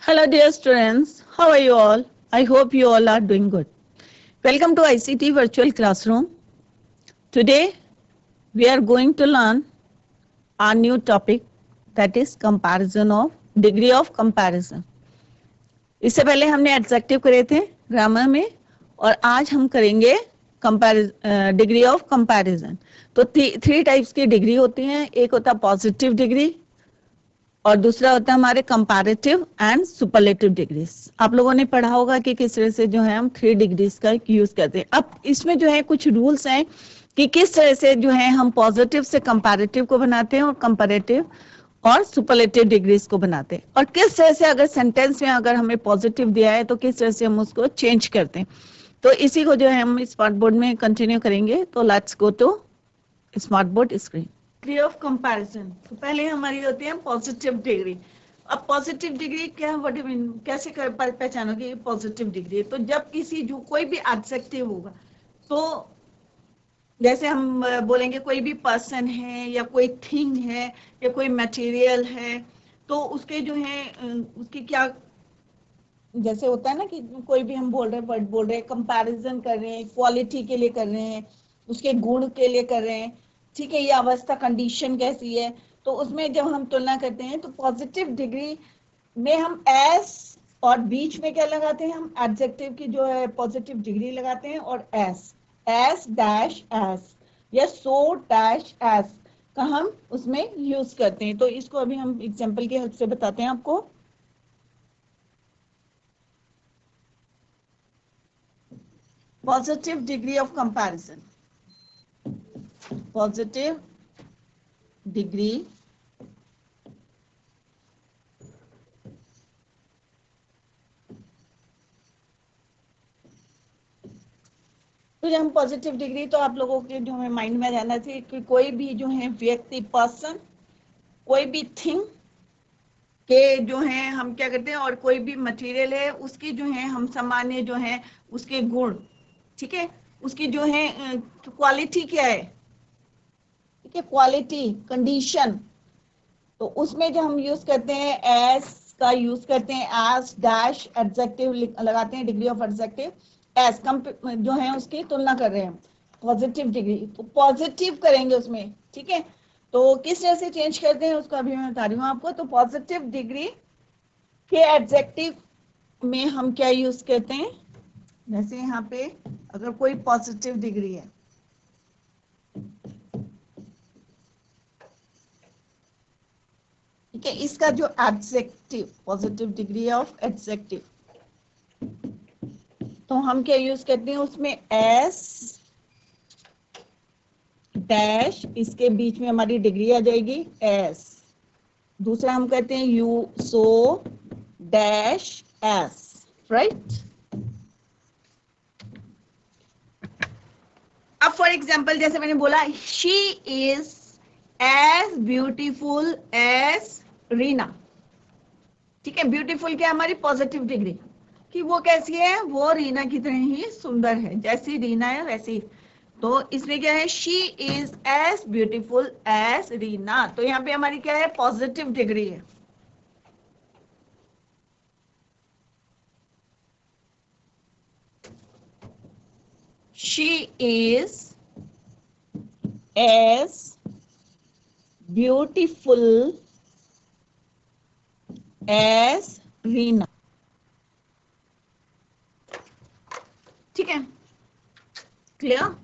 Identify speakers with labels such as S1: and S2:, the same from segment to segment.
S1: Hello, dear students. How are you all? I hope you all are doing good. Welcome to ICT Virtual Classroom. Today, we are going to learn our new topic, that is comparison of degree of comparison. इससे पहले हमने adjective करे थे grammar में और आज हम करेंगे डिग्री ऑफ कंपैरिजन। तो थ्री टाइप्स की डिग्री होती हैं। एक होता है पॉजिटिव डिग्री और दूसरा होता है हमारे कंपैरेटिव एंड सुपरलेटिव डिग्रीज। आप लोगों ने पढ़ा होगा कि किस तरह से जो है हम 3 डिग्रीज का यूज करते हैं। अब इसमें जो है कुछ रूल्स हैं कि किस तरह से जो है हम पॉजिटिव से कंपैरेटिव को बनाते हैं और कंपैरेटिव और सुपरलेटिव डिग्रीज को बनाते हैं, और किस तरह से अगर सेंटेंस में अगर हमें पॉजिटिव दिया है तो किस तरह से हम उसको चेंज करते हैं। तो इसी को जो है हम स्मार्ट बोर्ड में कंटिन्यू करेंगे। तो let's go to smart board screen. Degree of comparison, तो पहले हमारी होती है पॉजिटिव डिग्री। अब पॉजिटिव डिग्री क्या, व्हाट यू मीन, कैसे पहचानोगे पॉजिटिव डिग्री? तो जब किसी जो कोई भी एडजेक्टिव होगा, तो जैसे हम बोलेंगे कोई भी पर्सन है या कोई थिंग है या कोई मटेरियल है, तो उसके जो है उसकी क्या, जैसे होता है ना कि कोई भी हम बोल रहे हैं, वर्ड बोल रहे हैं, कंपैरिजन कर रहे हैं, क्वालिटी के लिए कर रहे हैं, उसके गुण के लिए कर रहे हैं, ठीक है, ये अवस्था कंडीशन कैसी है, तो उसमें जब हम तुलना करते हैं तो पॉजिटिव डिग्री में हम एस और बीच में क्या लगाते हैं, हम एडजेक्टिव की जो है पॉजिटिव डिग्री लगाते हैं और एस, एस डैश एस या सो डैश एस का हम उसमें यूज करते हैं। तो इसको अभी हम एग्जाम्पल की हेल्प से बताते हैं आपको। Positive degree of comparison. Positive degree तो जब हम पॉजिटिव डिग्री, तो आप लोगों के जो हमें माइंड में रहना चाहिए कि कोई भी जो है व्यक्ति, पर्सन, कोई भी थिंग के जो है हम क्या करते हैं, और कोई भी मटेरियल है उसकी जो है हम सामान्य जो है उसके गुण, ठीक है, उसकी जो है क्वालिटी क्या है, ठीक है, क्वालिटी कंडीशन, तो उसमें जो हम यूज करते हैं एस का यूज करते हैं, एस डैश एडजेक्टिव लगाते हैं, डिग्री ऑफ एडजेक्टिव एस जो है उसकी तुलना कर रहे हैं पॉजिटिव डिग्री, तो पॉजिटिव करेंगे उसमें, ठीक है। तो किस तरह से चेंज करते हैं उसका अभी मैं बता रही हूँ आपको। तो पॉजिटिव डिग्री के एडजेक्टिव में हम क्या यूज करते हैं, जैसे यहाँ पे अगर कोई पॉजिटिव डिग्री है, ठीक है, इसका जो adjective positive degree of adjective, तो हम क्या यूज करते हैं उसमें एस डैश, इसके बीच में हमारी डिग्री आ जाएगी एस, दूसरा हम कहते हैं you so dash as, right. अब फॉर एग्जाम्पल जैसे मैंने बोला, she is as beautiful as Reena, ठीक है, ब्यूटीफुल क्या हमारी पॉजिटिव डिग्री, कि वो कैसी है, वो रीना की तरह ही सुंदर है, जैसी रीना है वैसी। तो इसमें क्या है, she is as beautiful as Reena, तो यहाँ पे हमारी क्या है, पॉजिटिव डिग्री है। She is as beautiful as Reena, ठीक है, क्लियर।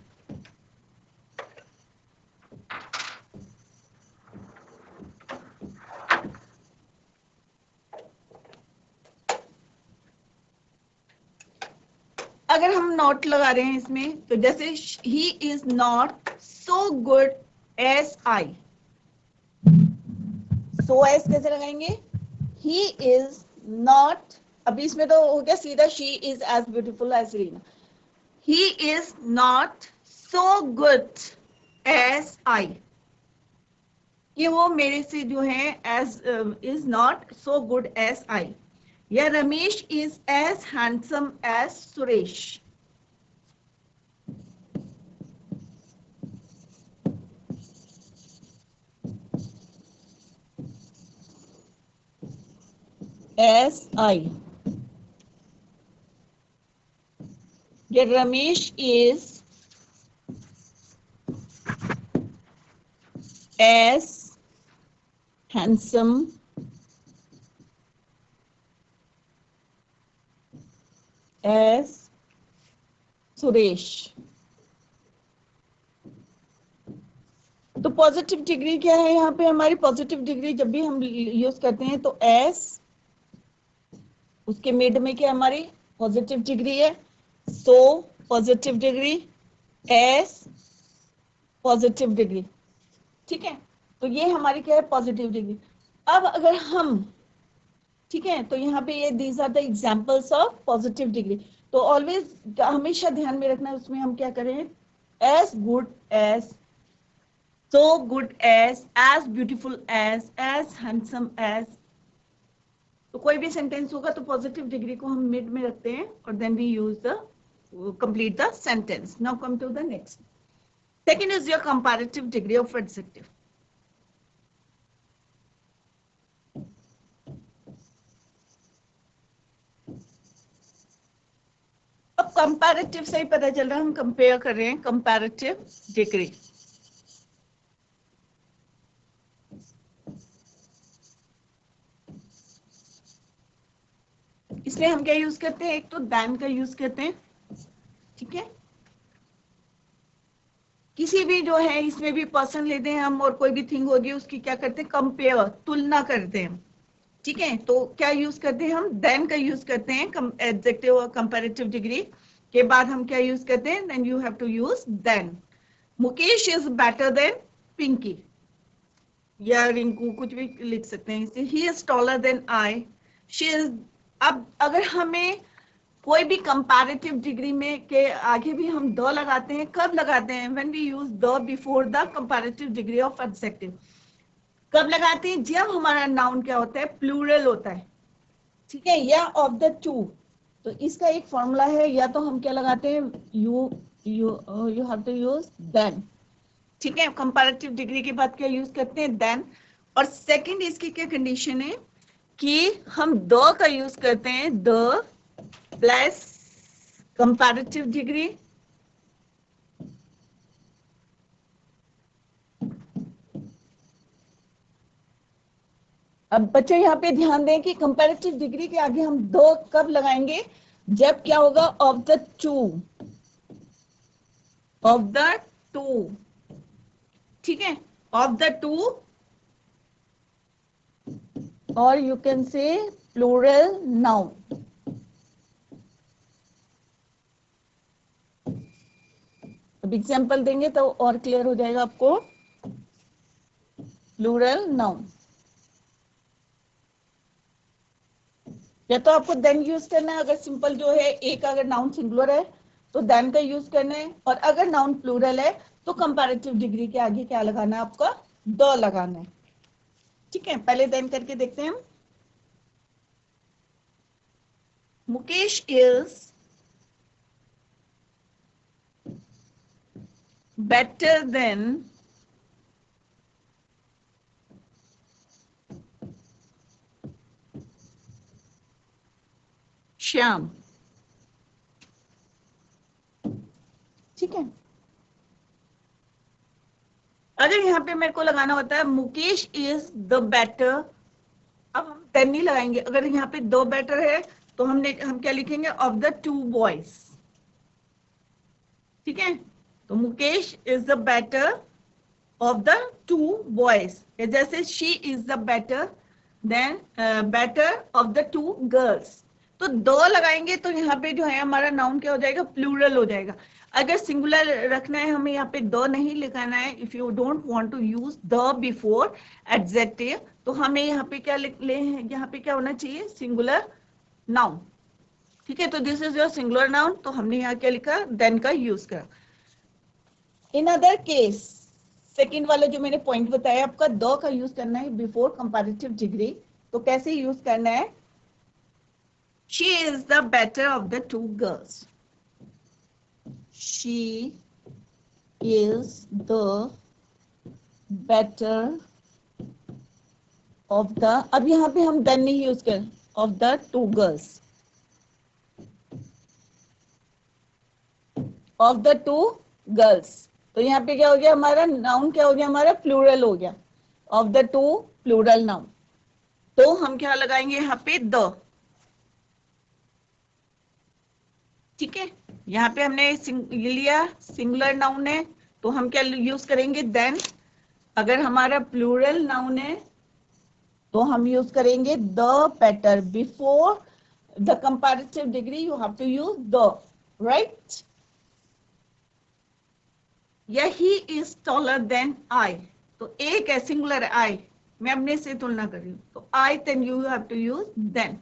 S1: अगर हम नॉट लगा रहे हैं इसमें, तो जैसे he is not so good as I, so as कैसे लगाएंगे, ही इज नॉट, अभी इसमें तो हो गया सीधा, she is as beautiful as Reena, he is not so good as I, कि वो मेरे से जो है as is not so good as I, या Ramesh is as handsome as Suresh, SI. That Ramesh is as handsome as Suresh. तो positive degree क्या है यहाँ पे हमारी? पॉजिटिव डिग्री जब भी हम यूज करते हैं तो एस, उसके मिड में क्या हमारी पॉजिटिव डिग्री है, so positive degree, as positive degree, ठीक है। तो ये हमारी क्या है? Positive degree. अब अगर हम, ठीक है, तो यहाँ पे ये these are the examples of positive degree. तो ऑलवेज हमेशा ध्यान में रखना है, उसमें हम क्या करें? As good as, so good as beautiful as handsome as। तो कोई भी सेंटेंस होगा तो पॉजिटिव डिग्री को हम मिड में रखते हैं और then we use the complete the sentence. Now come to the next. Second is your comparative degree of adjective. अब कंपैरेटिव से ही पता चल रहा है, हम कंपेयर कर रहे हैं कंपैरेटिव डिग्री। इसलिए हम क्या यूज करते हैं? एक तो दैन का यूज करते हैं, ठीक है। किसी भी जो है इसमें भी पर्सन लेते हैं हम और कोई भी थिंग होगी उसकी क्या करते हैं? कंपेयर, तुलना करते हैं, ठीक है। तो क्या यूज करते हैं हम? देन का यूज करते हैं एडजेक्टिव और कंपैरेटिव डिग्री के बाद हम क्या यूज करते हैं? Then you have to use than. Mukesh is better than Pinky या रिंकू, कुछ भी लिख सकते हैं। He is taller than I, she is. अब अगर हमें कोई भी कंपैरेटिव डिग्री में के आगे भी हम द लगाते हैं, कब लगाते हैं? When we use the before the comparative degree of adjective. कब लगाते हैं? जब हमारा नाउन क्या होता है? प्लूरल होता है, ठीक है, या ऑफ द टू। तो इसका एक फॉर्मूला है, या तो हम क्या लगाते हैं? You have to use than, ठीक है। कंपैरेटिव डिग्री के बाद क्या यूज करते हैं? देन। और सेकंड इसकी क्या कंडीशन है कि हम द का यूज करते हैं, द प्लस कंपैरेटिव डिग्री अब बच्चों यहाँ पे ध्यान दें कि कंपैरेटिव डिग्री के आगे हम दो कब लगाएंगे? जब क्या होगा? Of the two, of the two, ठीक है, ऑफ द टू, और you can say plural noun. अब एग्जाम्पल देंगे तो और क्लियर हो जाएगा आपको। प्लूरल नाउन, या तो आपको देन यूज करना है, अगर सिंपल जो है एक अगर नाउन सिंगुलर है तो देन का यूज करना है, और अगर नाउन प्लूरल है तो कंपैरेटिव डिग्री के आगे क्या लगाना है? आपका द लगाना है, ठीक है। पहले देन करके देखते हैं। Mukesh is better then Shyam, ठीक है। अगर यहाँ पे मेरे को लगाना होता है मुकेश इज द बेटर, अब हम देन नहीं लगाएंगे। अगर यहाँ पे दो बेटर है तो हम क्या लिखेंगे? ऑफ द टू बॉयज, ठीक है। तो Mukesh is the better of the two boys, जैसे she is the better than better of the two girls. तो दो लगाएंगे तो यहाँ पे जो है हमारा नाउन क्या हो जाएगा? प्लूरल हो जाएगा। अगर सिंगुलर रखना है हमें, यहाँ पे द नहीं लिखाना है, if you don't want to use the before adjective, तो हमें यहाँ पे क्या लिख ले? यहाँ पे क्या होना चाहिए? सिंगुलर नाउन, ठीक है। तो this is your singular noun, तो हमने यहाँ क्या लिखा? देन का यूज करा। इन अदर केस, सेकेंड वाला जो मैंने पॉइंट बताया आपका, द का यूज करना है बिफोर कंपैरेटिव डिग्री। तो कैसे यूज करना है? She is the better of the two girls, she is the better of the. अब यहाँ पे हम देन नहीं यूज करें, of the two girls. Of the two girls. तो यहाँ पे क्या हो गया हमारा नाउन, क्या हो गया हमारा प्लूरल हो गया. Of the two plural noun. तो हम क्या लगाएंगे यहाँ पे द. ठीक है, यहाँ पे हमने ये लिया सिंगुलर नाउन है तो हम क्या यूज करेंगे देन. अगर हमारा प्लूरल नाउन है तो हम यूज करेंगे the better. Before the comparative degree you have to use the, right. या he is taller than I. तो एक है सिंगुलर आई, मैं अपने से तुलना कर रही हूँ तो I, then you have to use than.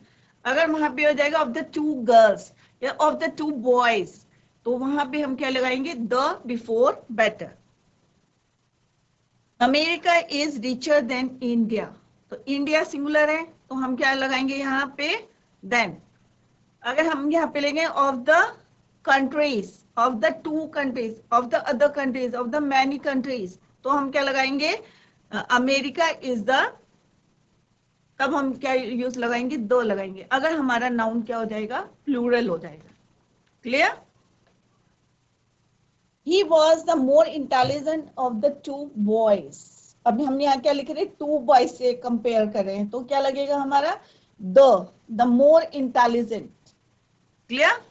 S1: अगर वहां पे हो जाएगा ऑफ द टू गर्ल्स या ऑफ द टू बॉयज तो वहां पे हम क्या लगाएंगे the before better. America is richer than India. तो इंडिया सिंगुलर है तो हम क्या लगाएंगे यहाँ पे देन. अगर हम यहाँ पे लेंगे of the countries, of the to countries, of the other countries, of the many countries तो हम क्या लगाएंगे अमेरिका इज द. तब हम क्या यूज लगाएंगे दो लगाएंगे. अगर हमारा नाउन क्या हो जाएगा प्लूरल हो जाएगा. Clear. He was the more intelligent of the two boys. अभी हमने यहाँ क्या लिख रहे हैं टू बॉयज से कंपेयर कर रहे हैं तो क्या लगेगा हमारा द मोर इंटेलिजेंट. क्लियर.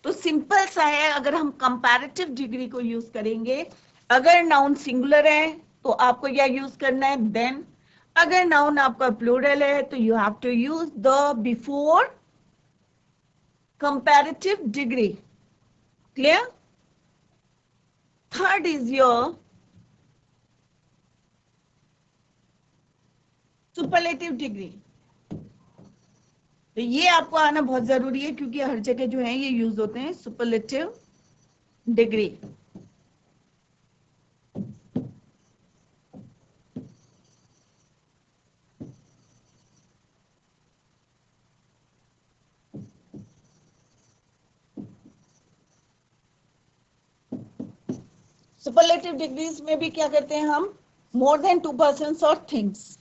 S1: तो सिंपल सा है. अगर हम कंपैरेटिव डिग्री को यूज करेंगे, अगर नाउन सिंगुलर है तो आपको क्या यूज करना है देन. अगर नाउन आपका प्लूरल है तो you have to use the before comparative degree. Clear. Third is your superlative degree. तो ये आपको आना बहुत जरूरी है क्योंकि हर जगह जो है ये यूज होते हैं सुपरलेटिव डिग्री. सुपरलेटिव डिग्रीज में भी क्या करते हैं हम मोर देन टू पर्सन्स और थिंग्स.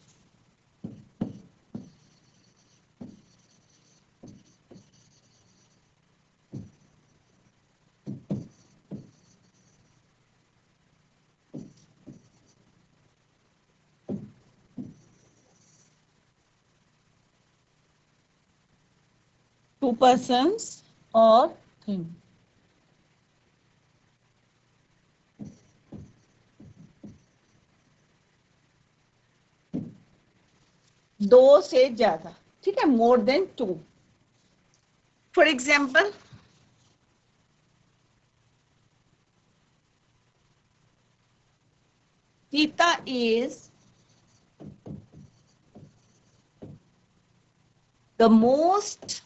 S1: टू पर्सन्स और थिंग. दो से ज्यादा. ठीक है, more than two. For example Sita is the most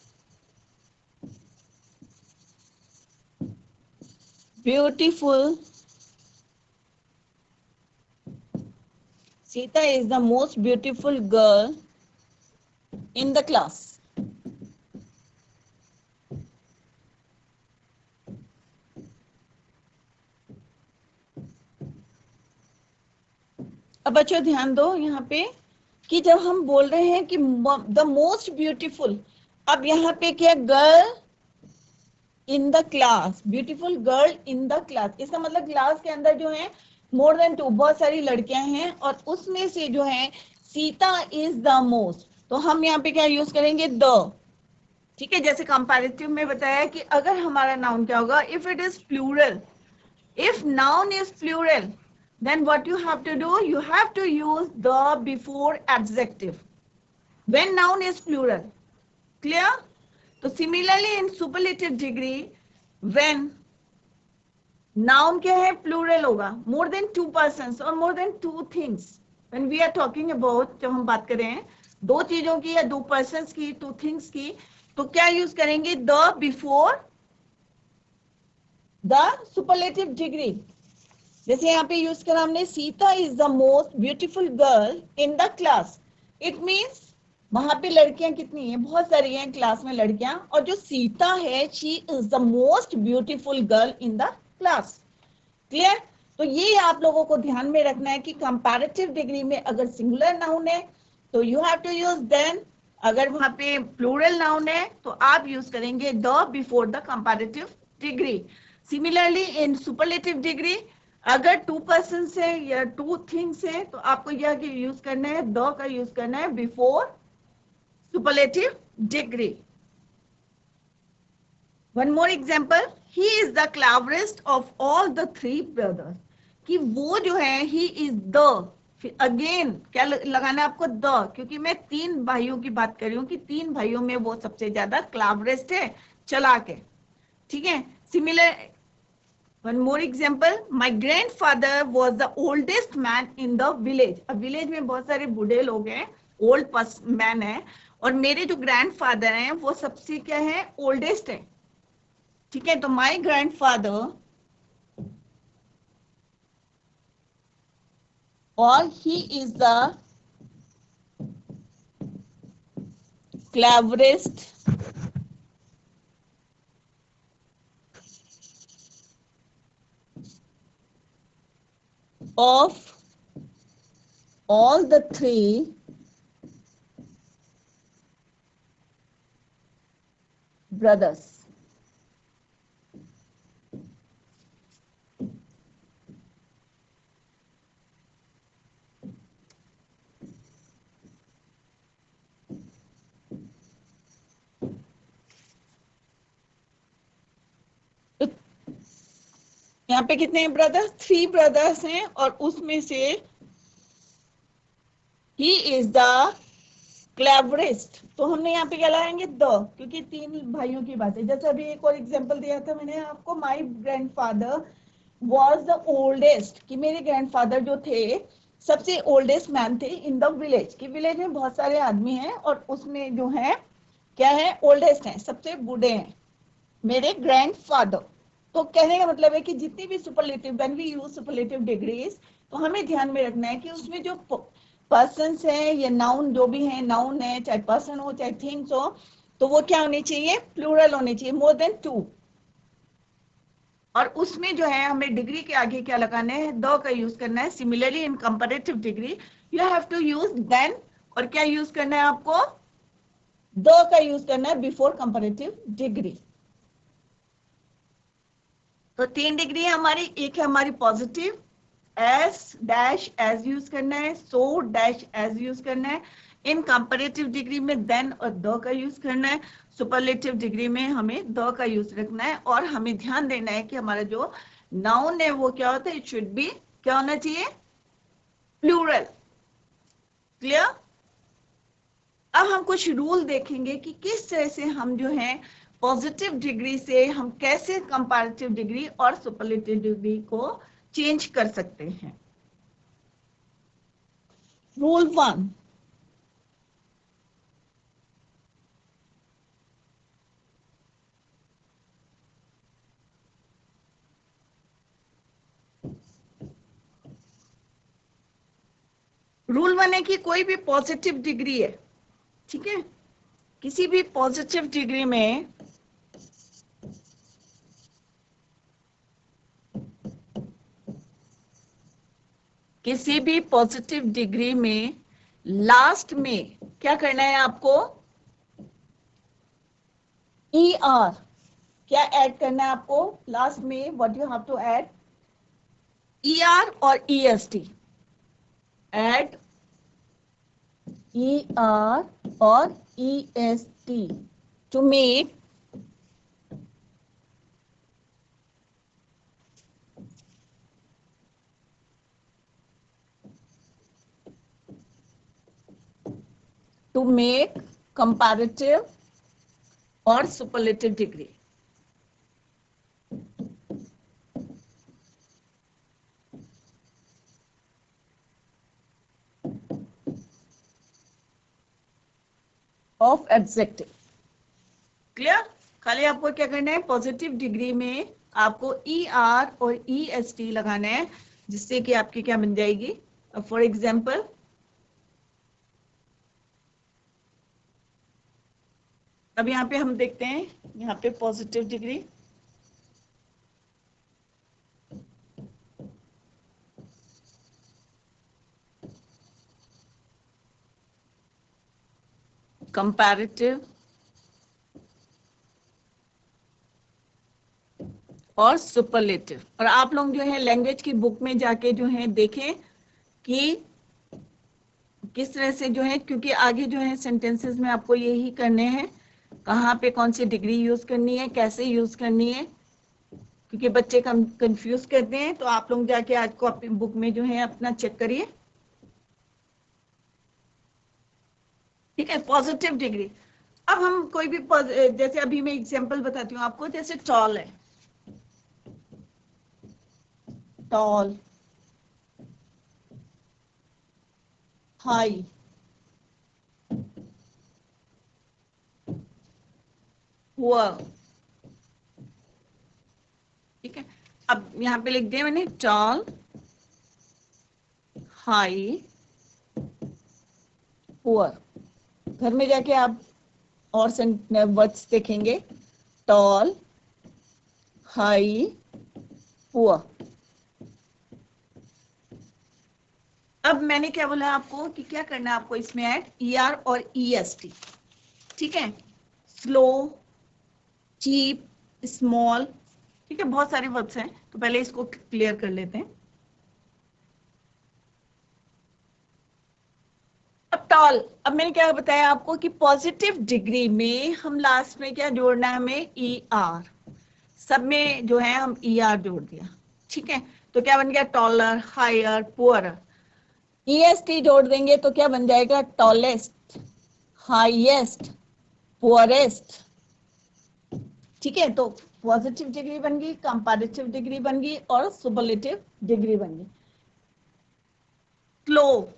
S1: beautiful. Sita is the most beautiful girl in the class. अब बच्चों ध्यान दो यहाँ पे कि जब हम बोल रहे हैं कि द मोस्ट ब्यूटीफुल, अब यहाँ पे क्या girl in the class, beautiful girl in the class. इसका मतलब क्लास के अंदर जो है मोर देन टू, बहुत सारी लड़कियां हैं और उसमें से जो है सीता इज द मोस्ट. तो हम यहाँ पे क्या यूज करेंगे द. ठीक है, जैसे कंपैरेटिव में बताया कि अगर हमारा नाउन क्या होगा if it is plural, if noun is plural then what you have to do, you have to use the before adjective when noun is plural. Clear? So similarly in superlative degree when noun क्या है plural होगा more than two persons or more than two things. when we are talking about, जब हम बात कर रहे हैं दो चीजों की या दो persons की, two things की, तो क्या यूज करेंगे the before the superlative degree. जैसे यहाँ पे यूज करा हमने Sita is the most beautiful girl in the class. It means वहां पे लड़कियां कितनी हैं, बहुत सारी हैं क्लास में लड़कियां, और जो सीता है she is the most beautiful girl in the class. Clear? तो ये आप लोगों को ध्यान में रखना है कि कंपैरेटिव डिग्री में अगर सिंगुलर नाउन है तो you have to use than, अगर वहां पे प्लूरल नाउन है तो आप यूज करेंगे the before the comparative degree. Similarly in superlative degree अगर टू पर्सन है या टू थिंग्स है तो आपको यह यूज करना है, द का यूज करना है before superlative degree. One more example, he is the cleverest of all the three brothers. कि वो जो है ही इज द, अगेन क्या लगाना है आपको, द, क्योंकि मैं तीन भाइयों की बात कर रही हूँ कि तीन भाइयों में वो सबसे ज्यादा क्लेवरेस्ट है, चालाक है। ठीक है, similar one more example, my grand father was the oldest man in the village. अब विलेज में बहुत सारे बूढ़े लोग हैं, ओल्ड मैन है, और मेरे जो ग्रैंड फादर हैं वो सबसे क्या है, ओल्डेस्ट है। ठीक है, तो माई ग्रैंडफादर और he is the cleverest of all the three brothers। तो यहाँ पे कितने ब्रदर्स, थ्री ब्रदर्स हैं, और उसमें से ही इज द क्लेवरेस्ट। तो हमने यहाँ पे क्या लगाएंगे, द, क्योंकि तीन भाइयों की बात है। जैसे अभी एक और एग्जांपल दिया था मैंने आपको, my grandfather was the oldest, कि मेरे ग्रैंडफादर जो थे सबसे ओल्डेस्ट मैन थे इन द विलेज, कि विलेज में बहुत सारे आदमी हैं और उसमें जो है क्या है, ओल्डेस्ट हैं, सबसे बूढ़े हैं मेरे ग्रैंडफादर। तो कहने का मतलब है कि जितनी भी superlative, when we use superlative degrees, तो हमें ध्यान में रखना है कि उसमें जो पर्सन्स है या नाउन जो भी है, नाउन है चाहे पर्सन हो चाहे थिंग्स हो, तो वो क्या होने चाहिए, प्लूरल होने चाहिए, मोर देन टू। और उसमें जो है हमें डिग्री के आगे क्या लगाना है, द का यूज करना है। Similarly in comparative degree you have to use than, और क्या यूज करना है आपको, द का यूज करना है बिफोर कंपैरेटिव डिग्री। तो तीन डिग्री है हमारी, एक है हमारी positive, as dash as use करना है, सो डैश एज यूज करना है। इन कंपैरेटिव डिग्री में देन और द का यूज करना है। सुपरलेटिव डिग्री में हमें द का यूज रखना है, और हमें ध्यान देना है कि हमारा जो नाउन है वो क्या होता है, इट शुड बी क्या होना चाहिए, प्लूरल। क्लियर। अब हम कुछ रूल देखेंगे कि किस तरह से हम जो है पॉजिटिव डिग्री से हम कैसे कंपैरेटिव डिग्री और सुपरलेटिव डिग्री को चेंज कर सकते हैं। रूल वन, रूल वन है कि कोई भी पॉजिटिव डिग्री है, ठीक है, किसी भी पॉजिटिव डिग्री में किसी भी पॉजिटिव डिग्री में लास्ट में क्या करना है आपको, ई आर, क्या ऐड करना है आपको लास्ट में, what you have to add, E R और E S T, add E R और E S T to make to make comparative or superlative degree। Of adjective. Clear. खाली आपको क्या करना है, पॉजिटिव डिग्री में आपको ई आर और ई एस टी लगाना है, जिससे कि आपकी क्या बन जाएगी, फॉर एग्जाम्पल अब यहाँ पे हम देखते हैं, यहाँ पे पॉजिटिव डिग्री, कंपैरेटिव और सुपरलेटिव। और आप लोग जो है लैंग्वेज की बुक में जाके जो है देखें कि किस तरह से जो है, क्योंकि आगे जो है सेंटेंसेस में आपको यही करने हैं, कहाँ पे कौन सी डिग्री यूज करनी है, कैसे यूज करनी है, क्योंकि बच्चे कंफ्यूज करते हैं। तो आप लोग जाके आज को अपनी बुक में जो है अपना चेक करिए, ठीक है। पॉजिटिव डिग्री, अब हम कोई भी जैसे अभी मैं एग्जांपल बताती हूँ आपको, जैसे टॉल है, टॉल, हाई, पुअर, ठीक है। अब यहाँ पे लिख दिया मैंने टॉल, हाई, पुअर। घर में जाके आप और वर्ड्स देखेंगे, टॉल, हाई, पुअर। अब मैंने क्या बोला आपको कि क्या करना है आपको इसमें ऐड ER और EST, ठीक है। स्लो, चीप, स्मॉल, ठीक है, बहुत सारे वर्ड्स हैं, तो पहले इसको क्लियर कर लेते हैं। अब टॉल, अब मैंने क्या बताया आपको कि पॉजिटिव डिग्री में हम लास्ट में क्या जोड़ना है, हमें ER, सब में जो है हम ER जोड़ दिया, ठीक है। तो क्या बन गया, टॉलर, हायर, पुअर। EST जोड़ देंगे तो क्या बन जाएगा, टॉलेस्ट, हाईएस्ट, पुअरेस्ट, ठीक है। तो पॉजिटिव डिग्री बन गई, कंपैरेटिव डिग्री बन गई और सुपरलेटिव डिग्री बन गई। Slow,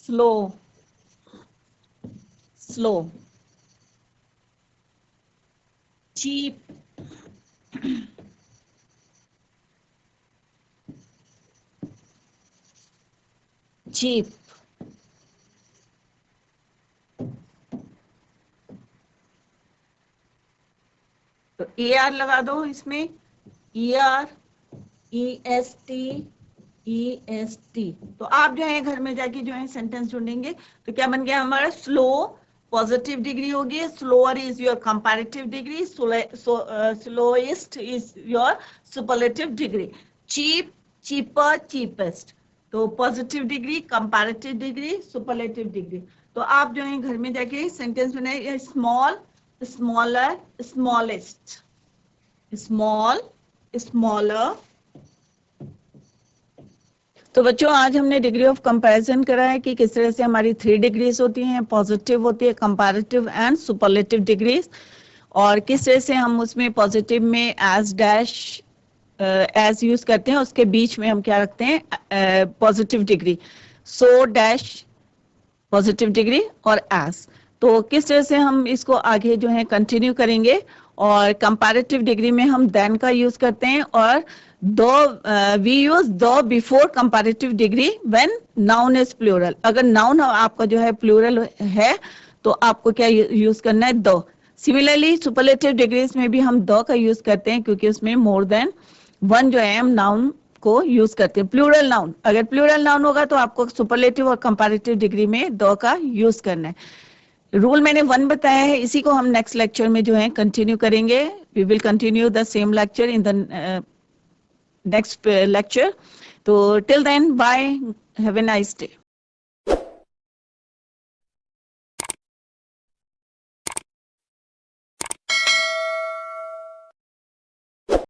S1: slow, slow, cheap, cheap, तो ER लगा दो इसमें, ER, EST, EST। तो आप जो है घर में जाके जो है सेंटेंस ढूंढेंगे, तो क्या बन गया हमारा, स्लो पॉजिटिव डिग्री होगी, slower is your comparative degree, slowest is your superlative degree, cheap, cheaper, cheapest. तो positive degree, comparative degree, superlative degree. तो आप जो है घर में जाके सेंटेंस बनाइए, small, smaller, smallest, small, smaller. तो बच्चों आज हमने डिग्री ऑफ कंपैरिजन करा है कि किस तरह से हमारी 3 डिग्रीज होती हैं, पॉजिटिव होती है, कंपैरेटिव एंड सुपरलेटिव डिग्रीज, और किस तरह से हम उसमें पॉजिटिव में एज डैश एज यूज करते हैं, उसके बीच में हम क्या रखते हैं, positive degree, so dash positive degree और एज। तो किस तरह से हम इसको आगे जो है कंटिन्यू करेंगे। और कंपैरेटिव डिग्री में हम देन का यूज करते हैं, और दो we use two before comparative degree when noun is plural. अगर नाउन आपका जो है प्लूरल है तो आपको क्या यूज करना है, दो। सिमिलरली सुपरलेटिव डिग्रीज में भी हम दो का यूज करते हैं, क्योंकि उसमें मोर देन वन जो है हम नाउन को यूज करते हैं, प्लूरल नाउन। अगर प्लूरल नाउन होगा तो आपको सुपरलेटिव और कंपैरेटिव डिग्री में दो का यूज करना है। रूल मैंने 1 बताया है, इसी को हम नेक्स्ट लेक्चर में जो है कंटिन्यू करेंगे। We will continue the same lecture in the next lecture. तो till then bye, have a nice day.